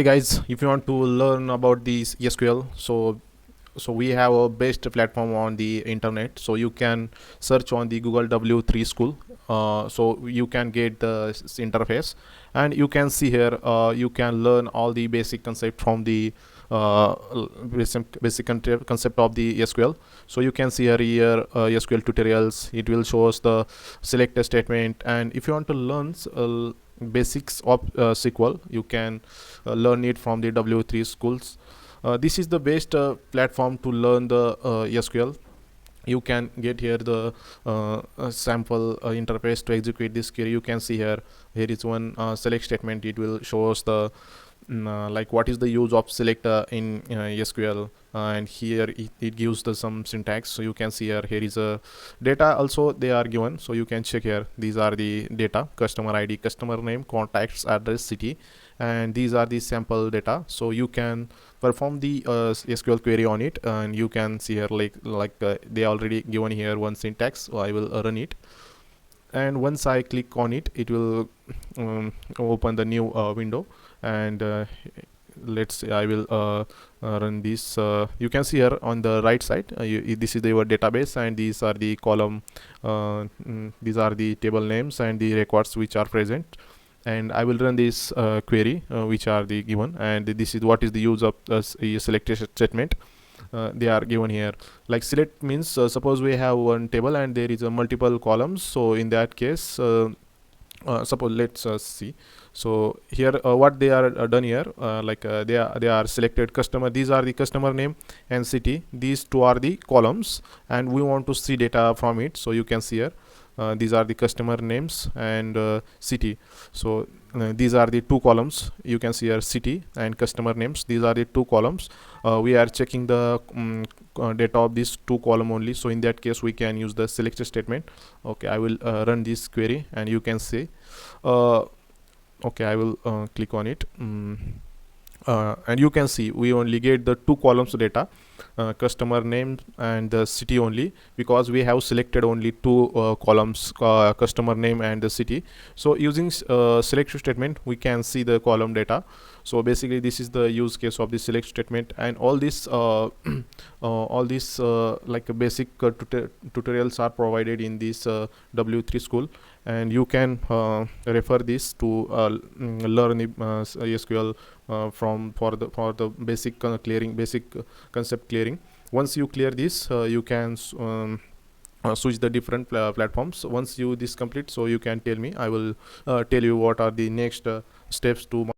Hey guys, if you want to learn about this SQL, so we have a best platform on the internet. So you can search on the Google W3 school. So you can get the interface, and you can see here. You can learn all the basic concept from the basic concept of the SQL. So you can see here SQL tutorials. It will show us the select statement, and if you want to learn basics of SQL, you can learn it from the W3 schools. This is the best platform to learn the SQL. You can get here the sample interface to execute this query. You can see here is one select statement. It will show us the like what is the use of select in SQL, and here it gives the some syntax. So you can see here is a data also they are given, so you can check here. These are the data: customer ID, customer name, contacts, address, city, and these are the sample data. So you can perform the SQL query on it, and you can see here they already given here one syntax. So I will run it, and once I click on it, it will open the new window. And let's say I will run this. You can see here on the right side, this is your database, and these are the column, these are the table names and the records which are present. And I will run this query which are the given, and this is what is the use of selected statement. They are given here. Like select means suppose we have one table and there is a multiple columns. So in that case, suppose let's see. So here what they are done here, they are selected customer. These are the customer name and city. These two are the columns, and we want to see data from it. So you can see here. These are the customer names and city. So these are the two columns. You can see here city and customer names. These are the two columns. We are checking the data of these two column only. So in that case, we can use the select statement. Okay, I will run this query, and you can see. Okay, I will click on it. And you can see we only get the two columns data, customer name and the city only, because we have selected only two columns, customer name and the city. So using select statement, we can see the column data. So basically this is the use case of the select statement, and all this like basic tutorials are provided in this W3 school, and you can refer this to learn the SQL for the basic clearing, basic concept clearing. Once you clear this, you can switch the different platforms. Once you this complete, so you can tell me. I will tell you what are the next steps to